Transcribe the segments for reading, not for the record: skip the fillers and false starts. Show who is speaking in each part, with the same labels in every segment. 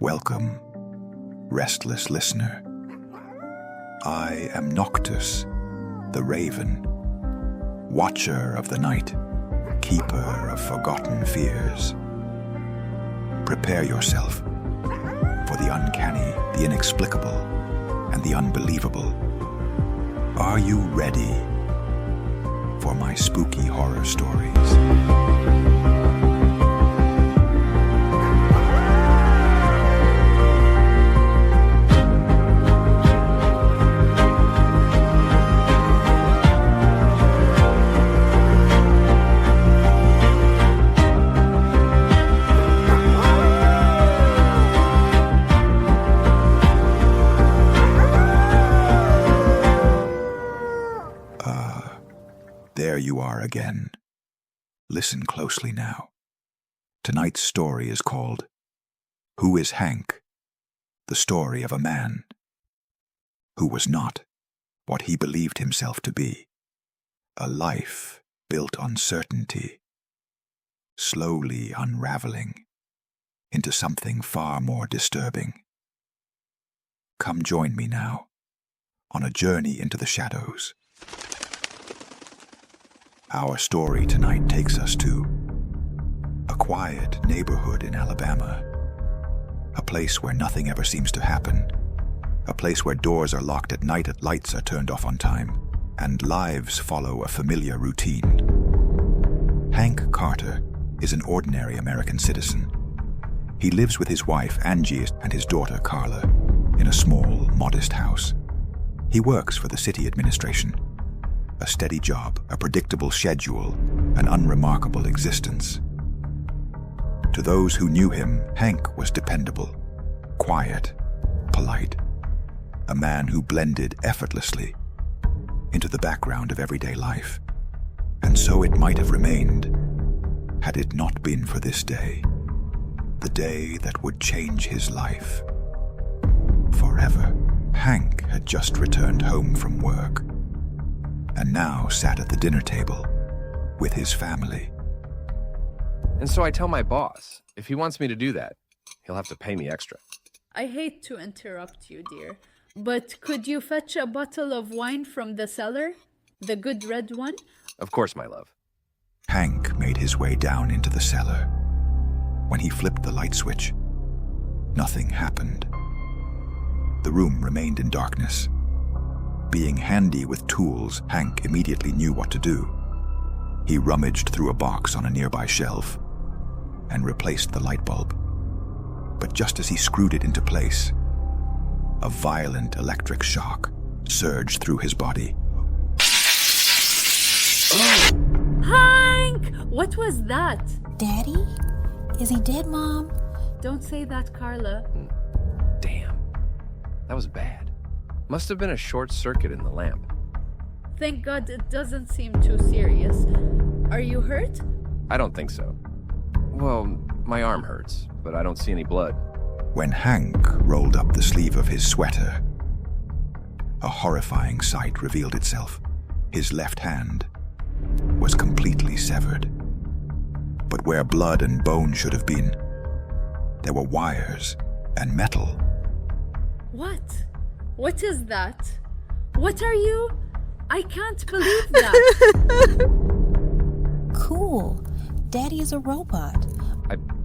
Speaker 1: Welcome, restless listener. I am Noctus, the raven, watcher of the night, keeper of forgotten fears. Prepare yourself for the uncanny, the inexplicable, and the unbelievable. Are you ready for my spooky horror stories? There you are again. Listen closely now. Tonight's story is called Who is Hank? The story of a man who was not what he believed himself to be. A life built on certainty, slowly unraveling into something far more disturbing. Come join me now on a journey into the shadows. Our story tonight takes us to a quiet neighborhood in Alabama, a place where nothing ever seems to happen, a place where doors are locked at night, lights are turned off on time, and lives follow a familiar routine. Hank Carter is an ordinary American citizen. He lives with his wife, Angie, and his daughter, Carla, in a small, modest house. He works for the city administration. A steady job, a predictable schedule, an unremarkable existence. To those who knew him, Hank was dependable, quiet, polite, a man who blended effortlessly into the background of everyday life. And so it might have remained, had it not been for this day, the day that would change his life forever. Hank had just returned home from work, and now sat at the dinner table with his family.
Speaker 2: And so I tell my boss, if he wants me to do that, he'll have to pay me extra.
Speaker 3: I hate to interrupt you, dear, but could you fetch a bottle of wine from the cellar? The good red one?
Speaker 2: Of course, my love.
Speaker 1: Hank made his way down into the cellar. When he flipped the light switch, nothing happened. The room remained in darkness. Being handy with tools, Hank immediately knew what to do. He rummaged through a box on a nearby shelf and replaced the light bulb. But just as he screwed it into place, a violent electric shock surged through his body.
Speaker 3: Hank! What was that?
Speaker 4: Daddy? Is he dead, Mom?
Speaker 3: Don't say that, Carla.
Speaker 2: Damn. That was bad. Must have been a short circuit in the lamp.
Speaker 3: Thank God it doesn't seem too serious. Are you hurt?
Speaker 2: I don't think so. Well, my arm hurts, but I don't see any blood.
Speaker 1: When Hank rolled up the sleeve of his sweater, a horrifying sight revealed itself. His left hand was completely severed. But where blood and bone should have been, there were wires and metal.
Speaker 3: What? What is that? What are you? I can't believe that.
Speaker 4: Cool. Daddy is a robot.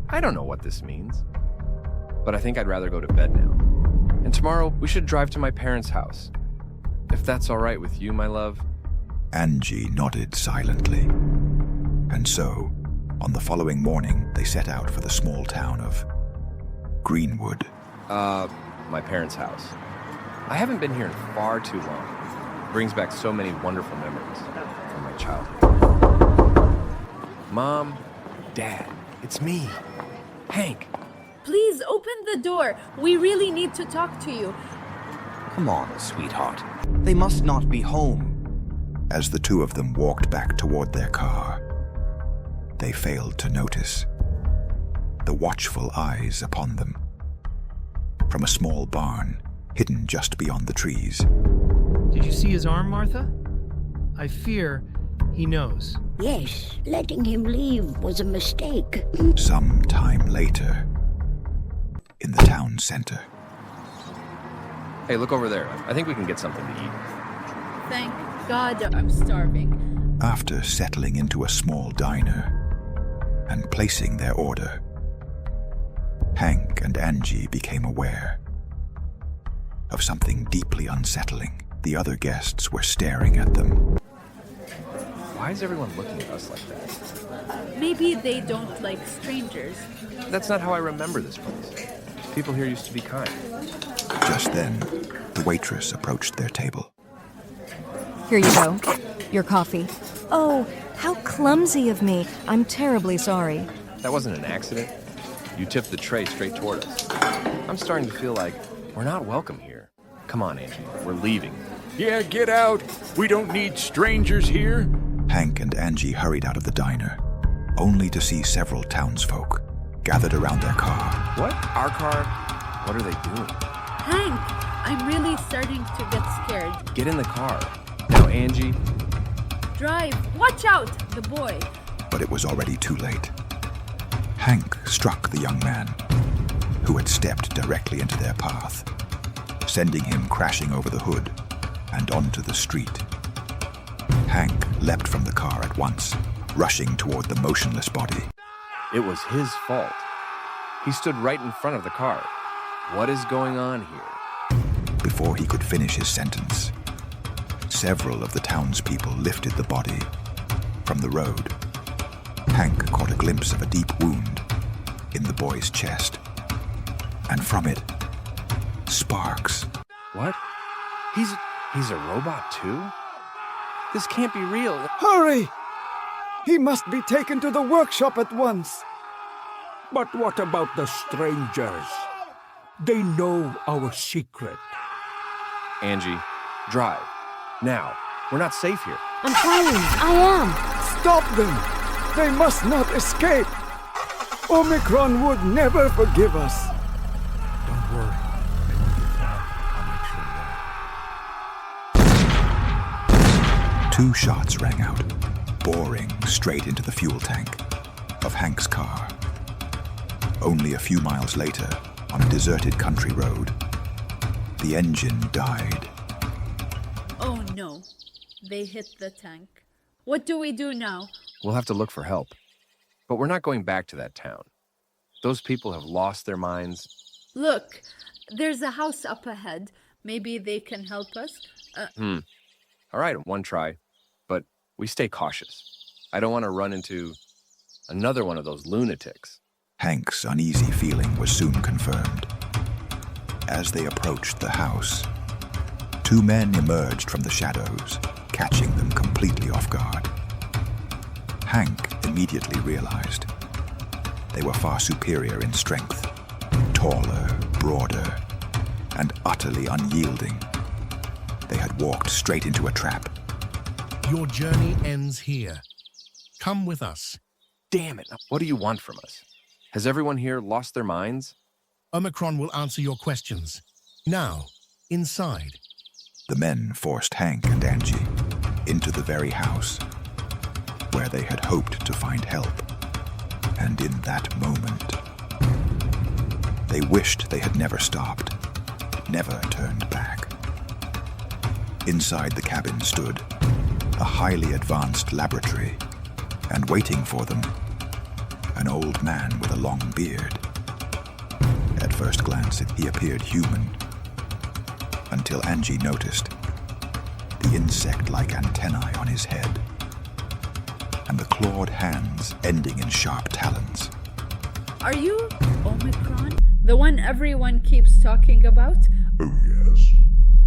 Speaker 2: I don't know what this means. But I think I'd rather go to bed now. And tomorrow we should drive to my parents' house. If that's all right with you, my love.
Speaker 1: Angie nodded silently. And so, on the following morning, they set out for the small town of Greenwood.
Speaker 2: My parents' house. I haven't been here in far too long. It brings back so many wonderful memories from my childhood. Mom, Dad, it's me, Hank.
Speaker 3: Please open the door. We really need to talk to you.
Speaker 5: Come on, sweetheart. They must not be home.
Speaker 1: As the two of them walked back toward their car, they failed to notice the watchful eyes upon them. From a small barn, hidden just beyond the trees.
Speaker 6: Did you see his arm, Martha? I fear he knows.
Speaker 7: Yes, letting him leave was a mistake.
Speaker 1: Some time later, in the town center.
Speaker 2: Hey, look over there. I think we can get something to eat.
Speaker 3: Thank God I'm starving.
Speaker 1: After settling into a small diner and placing their order, Hank and Angie became aware of something deeply unsettling. The other guests were staring at them.
Speaker 2: Why is everyone looking at us like that?
Speaker 3: Maybe they don't like strangers.
Speaker 2: That's not how I remember this place. People here used to be kind.
Speaker 1: Just then, the waitress approached their table.
Speaker 7: Here you go. Your coffee. Oh, how clumsy of me. I'm terribly sorry.
Speaker 2: That wasn't an accident. You tipped the tray straight toward us. I'm starting to feel like we're not welcome here. Come on, Angie. We're leaving.
Speaker 8: Yeah, get out. We don't need strangers here.
Speaker 1: Hank and Angie hurried out of the diner, only to see several townsfolk gathered around their car.
Speaker 2: What? Our car? What are they doing?
Speaker 3: Hank, I'm really starting to get scared.
Speaker 2: Get in the car. Now, Angie.
Speaker 3: Drive. Watch out, the boy.
Speaker 1: But it was already too late. Hank struck the young man, who had stepped directly into their path, sending him crashing over the hood and onto the street. Hank leapt from the car at once, rushing toward the motionless body.
Speaker 2: It was his fault. He stood right in front of the car. What is going on here?
Speaker 1: Before he could finish his sentence, several of the townspeople lifted the body from the road. Hank caught a glimpse of a deep wound in the boy's chest, and from it, sparks.
Speaker 2: What? He's a robot too? This can't be real.
Speaker 9: Hurry! He must be taken to the workshop at once.
Speaker 8: But what about the strangers? They know our secret.
Speaker 2: Angie, drive. Now. We're not safe here.
Speaker 7: I'm trying. I am.
Speaker 9: Stop them! They must not escape! Omicron would never forgive us.
Speaker 8: Don't worry. They won't get far. I'll make sure of that.
Speaker 1: Two shots rang out, boring straight into the fuel tank of Hank's car. Only a few miles later, on a deserted country road, the engine died.
Speaker 3: Oh no. They hit the tank. What do we do now?
Speaker 2: We'll have to look for help. But we're not going back to that town. Those people have lost their minds.
Speaker 3: Look, there's a house up ahead. Maybe they can help us.
Speaker 2: All right, one try. But we stay cautious. I don't want to run into another one of those lunatics.
Speaker 1: Hank's uneasy feeling was soon confirmed. As they approached the house, two men emerged from the shadows, catching them completely off guard. Hank immediately realized they were far superior in strength, taller, broader, and utterly unyielding. They had walked straight into a trap.
Speaker 10: Your journey ends here. Come with us.
Speaker 2: Damn it. What do you want from us? Has everyone here lost their minds?
Speaker 10: Omicron will answer your questions. Now, inside.
Speaker 1: The men forced Hank and Angie into the very house where they had hoped to find help. And in that moment, they wished they had never stopped, never turned back. Inside the cabin stood a highly advanced laboratory, and waiting for them, an old man with a long beard. At first glance, he appeared human, until Angie noticed the insect-like antennae on his head, and the clawed hands ending in sharp talons.
Speaker 3: Are you Omicron? The one everyone keeps talking about?
Speaker 11: Oh yes,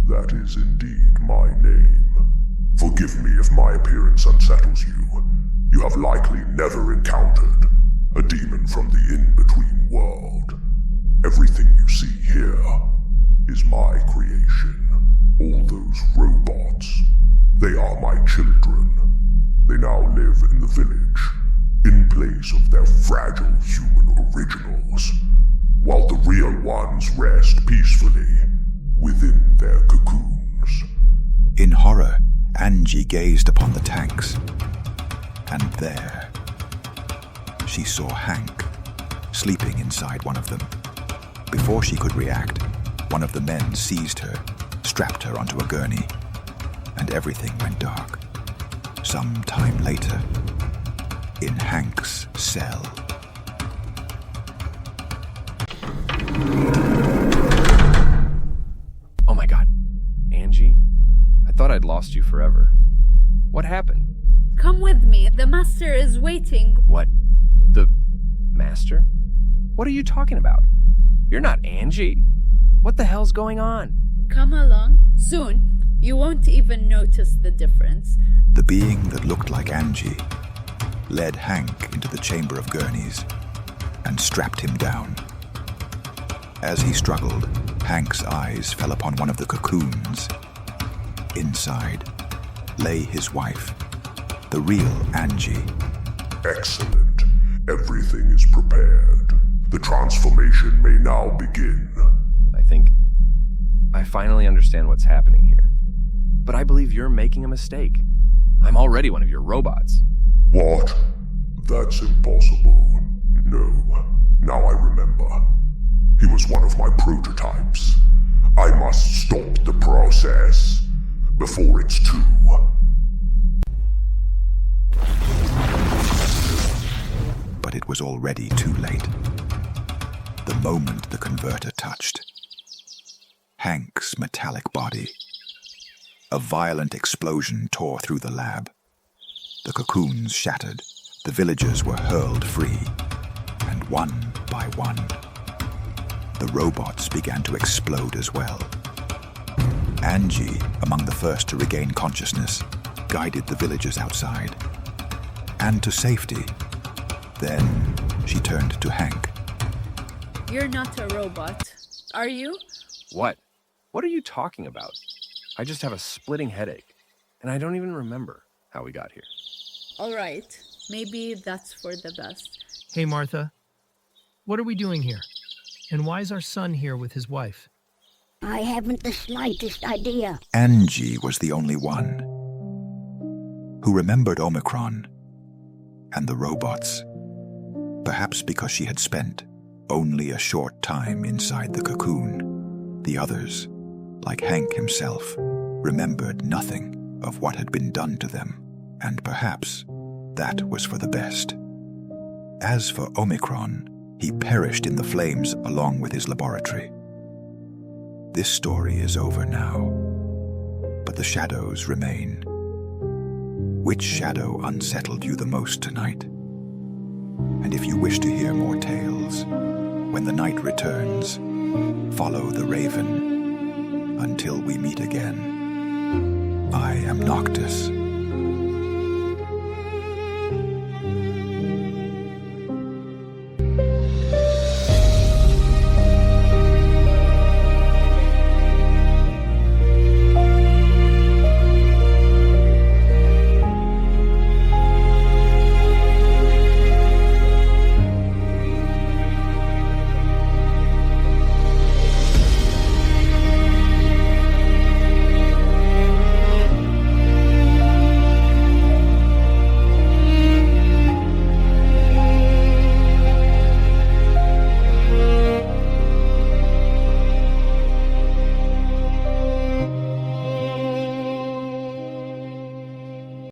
Speaker 11: that is indeed my name. Forgive me if my appearance unsettles you. You have likely never encountered a demon from the in-between world. Everything you see here is my creation. All those robots, they are my children. They now live in the village, in place of their fragile human originals, while the real ones rest peacefully within their cocoons.
Speaker 1: In horror, Angie gazed upon the tanks, and there she saw Hank sleeping inside one of them. Before she could react, one of the men seized her, strapped her onto a gurney, and everything went dark. Some time later, in Hank's cell.
Speaker 2: Oh my God. Angie? I thought I'd lost you forever. What happened?
Speaker 3: Come with me. The master is waiting.
Speaker 2: What? The master? What are you talking about? You're not Angie. What the hell's going on?
Speaker 3: Come along. Soon, you won't even notice the difference.
Speaker 1: The being that looked like Angie led Hank into the chamber of gurneys and strapped him down. As he struggled, Hank's eyes fell upon one of the cocoons. Inside lay his wife, the real Angie.
Speaker 11: Excellent. Everything is prepared. The transformation may now begin.
Speaker 2: I think I finally understand what's happening here. But I believe you're making a mistake. I'm already one of your robots.
Speaker 11: What? That's impossible. No. Now I remember. He was one of my prototypes. I must stop the process before it's too.
Speaker 1: But it was already too late. The moment the converter touched Hank's metallic body, a violent explosion tore through the lab. The cocoons shattered, the villagers were hurled free, and one by one, the robots began to explode as well. Angie, among the first to regain consciousness, guided the villagers outside and to safety. Then she turned to Hank.
Speaker 3: You're not a robot, are you?
Speaker 2: What? What are you talking about? I just have a splitting headache, and I don't even remember how we got here.
Speaker 3: All right, maybe that's for the best.
Speaker 6: Hey, Martha. What are we doing here? And why is our son here with his wife?
Speaker 12: I haven't the slightest idea.
Speaker 1: Angie was the only one who remembered Omicron and the robots. Perhaps because she had spent only a short time inside the cocoon. The others, like Hank himself, remembered nothing of what had been done to them, and perhaps that was for the best. As for Omicron, he perished in the flames along with his laboratory. This story is over now, but the shadows remain. Which shadow unsettled you the most tonight? And if you wish to hear more tales, when the night returns, follow the raven. Until we meet again, I am Noctus.